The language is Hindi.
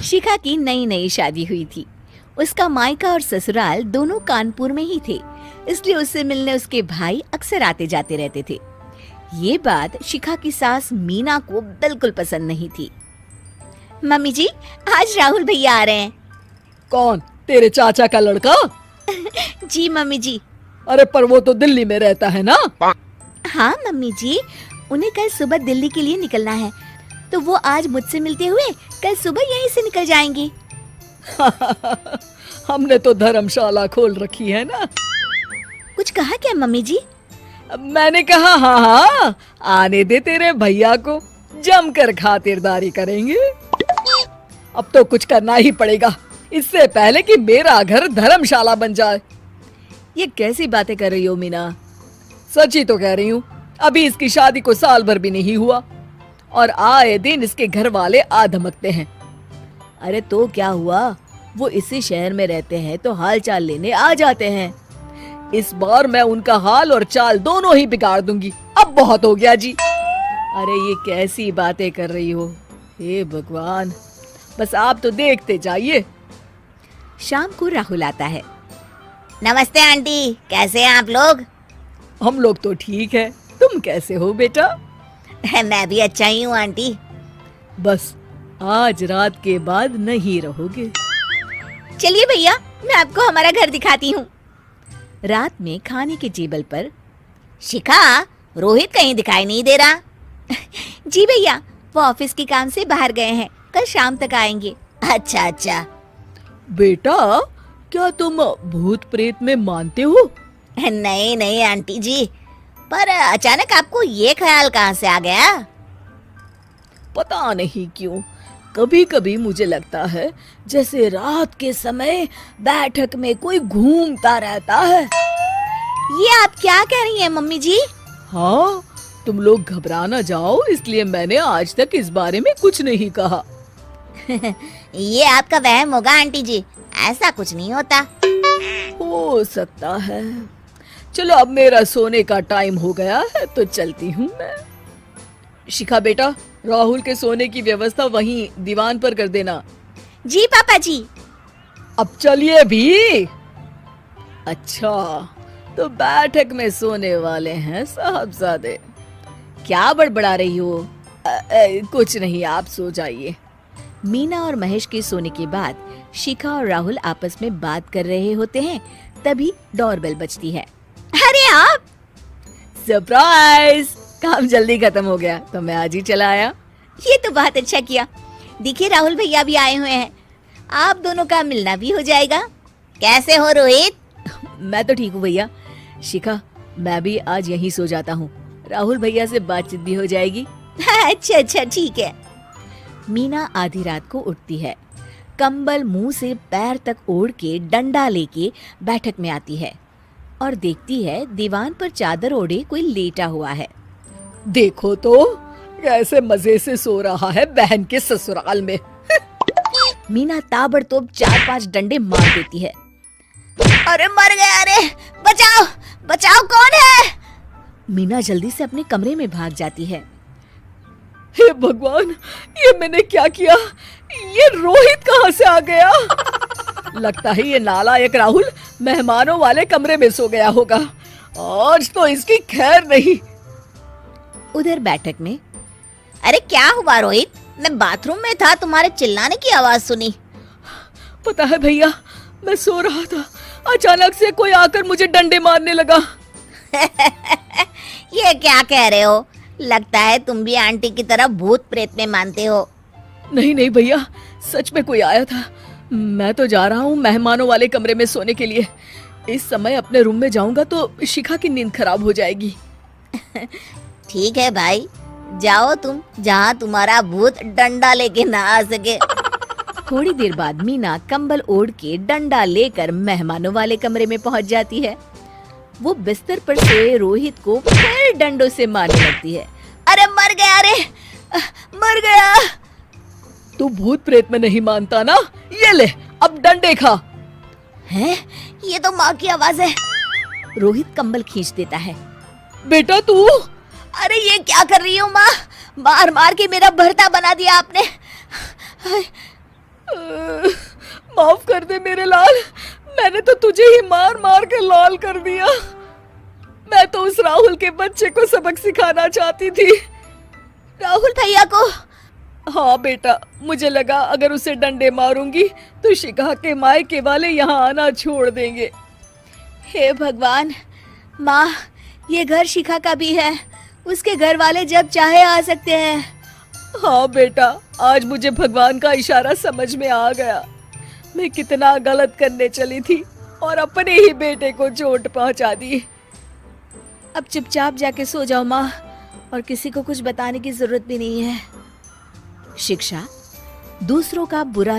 शिखा की नई नई शादी हुई थी। उसका मायका और ससुराल दोनों कानपुर में ही थे, इसलिए उससे मिलने उसके भाई अक्सर आते जाते रहते थे। ये बात शिखा की सास मीना को बिल्कुल पसंद नहीं थी। मम्मी जी, आज राहुल भैया आ रहे हैं। कौन, तेरे चाचा का लड़का? जी मम्मी जी। अरे पर वो तो दिल्ली में रहता है ना? हाँ मम्मी जी, उन्हें कल सुबह दिल्ली के लिए निकलना है, तो वो आज मुझसे मिलते हुए कल सुबह यहीं से निकल जाएंगे। हमने तो धर्मशाला खोल रखी है ना। कुछ कहा क्या मम्मी जी? मैंने कहा हाँ, आने दे तेरे भैया को, जमकर खातिरदारी करेंगे। अब तो कुछ करना ही पड़ेगा, इससे पहले कि मेरा घर धर्मशाला बन जाए। ये कैसी बातें कर रही हो मीना? सच ही तो कह रही हूँ। अभी इसकी शादी को साल भर भी नहीं हुआ और आए दिन इसके घर वाले आ धमकते हैं। अरे तो क्या हुआ, वो इसी शहर में रहते हैं तो हाल चाल लेने आ जाते हैं। इस बार मैं उनका हाल और चाल दोनों ही बिगाड़ दूंगी। अब बहुत हो गया जी। अरे ये कैसी बातें कर रही हो? हे भगवान, बस आप तो देखते जाइए। शाम को राहुल आता है। नमस्ते आंटी, कैसे हैं आप लोग? हम लोग तो ठीक है, तुम कैसे हो बेटा? मैं भी अच्छा ही हूँ आंटी। बस आज रात के बाद नहीं रहोगे। चलिए भैया, मैं आपको हमारा घर दिखाती हूँ। रात में खाने के टेबल पर शिखा, रोहित कहीं दिखाई नहीं दे रहा। जी भैया, वो ऑफिस के काम से बाहर गए हैं, कल शाम तक आएंगे। अच्छा अच्छा। बेटा, क्या तुम भूत प्रेत में मानते हो? नहीं नहीं आंटी जी, पर अचानक आपको ये ख्याल कहाँ से आ गया? पता नहीं क्यों, कभी कभी मुझे लगता है जैसे रात के समय बैठक में कोई घूमता रहता है। ये आप क्या कह रही हैं मम्मी जी? हाँ, तुम लोग घबरा ना जाओ, इसलिए मैंने आज तक इस बारे में कुछ नहीं कहा। ये आपका वहम होगा आंटी जी, ऐसा कुछ नहीं होता। हो सकता है। चलो अब मेरा सोने का टाइम हो गया है तो चलती हूँ मैं। शिखा बेटा, राहुल के सोने की व्यवस्था वहीं दीवान पर कर देना। जी पापा जी। अब चलिए भी। अच्छा, तो बैठक में सोने वाले हैं साहबजादे। क्या बड़बड़ा रही हो? कुछ नहीं, आप सो जाइए। मीना और महेश के सोने के बाद शिखा और राहुल आपस में बात कर रहे होते हैं, तभी डोरबेल बजती है। अरे आप! सरप्राइज! काम जल्दी खत्म हो गया तो मैं आज ही चला आया। ये तो बहुत अच्छा किया। देखिए राहुल भैया भी आए हुए हैं, आप दोनों का मिलना भी हो जाएगा। कैसे हो रोहित? मैं तो ठीक हूँ भैया। शिखा, मैं भी आज यहीं सो जाता हूँ, राहुल भैया से बातचीत भी हो जाएगी। अच्छा अच्छा ठीक है। मीना आधी रात को उठती है, कंबल मुंह से पैर तक ओढ़ के डंडा लेके बैठक में आती है और देखती है दीवान पर चादर ओढ़े कोई लेटा हुआ है। देखो तो कैसे मजे से सो रहा है बहन के ससुराल में। मीना ताबड़तोड़ 4-5 डंडे मार देती है। अरे मर गया, अरे बचाओ बचाओ, कौन है? मीना जल्दी से अपने कमरे में भाग जाती है। हे भगवान, ये मैंने क्या किया? ये रोहित कहाँ से आ गया? लगता है ये नालायक राहुल मेहमानों वाले कमरे में सो गया होगा। आज तो इसकी खैर नहीं। उधर बैठक में, अरे क्या हुआ रोहित? मैं बाथरूम में था, तुम्हारे चिल्लाने की आवाज सुनी। पता है भैया, मैं सो रहा था, अचानक से कोई आकर मुझे डंडे मारने लगा। ये क्या कह रहे हो? लगता है तुम भी आंटी की तरह भूत प्रेत में मानते हो। नहीं नहीं भैया, सच में कोई आया था। मैं तो जा रहा हूँ मेहमानों वाले कमरे में सोने के लिए। इस समय अपने रूम में जाऊंगा तो शिखा की नींद खराब हो जाएगी। ठीक है भाई, जाओ तुम, जहाँ तुम्हारा भूत डंडा लेके ना आ सके। थोड़ी देर बाद मीना कंबल ओढ़ के डंडा लेकर मेहमानों वाले कमरे में पहुँच जाती है। वो बिस्तर पर सोए रोहित को फिर डंडों से मारने लगती है। अरे मर गया, अरे मर गया। तू भूत प्रेत में नहीं मानता ना? ये ले, अब डंडे खा। हैं? ये तो माँ की आवाज है। रोहित कंबल खींच देता है। बेटा तू! अरे ये क्या कर रही हो माँ? मार मार के मेरा भरता बना दिया आपने। दे मेरे लाल, मैंने तो तुझे ही मार मार के लाल कर दिया। मैं तो उस राहुल के बच्चे को सबक सिखाना चाहती थी। राहुल भैया को? हाँ बेटा, मुझे लगा अगर उसे डंडे मारूंगी तो शिखा के मायके वाले यहाँ आना छोड़ देंगे। हे भगवान, माँ ये घर शिखा का भी है, उसके घर वाले जब चाहे आ सकते हैं। हाँ बेटा, आज मुझे भगवान का इशारा समझ में आ गया। मैं कितना गलत करने चली थी और अपने ही बेटे को चोट पहुंचा दी। अब चुपचाप जाके सो जाओ माँ, और किसी को कुछ बताने की जरूरत भी नहीं है। शिक्षा दूसरों का बुरा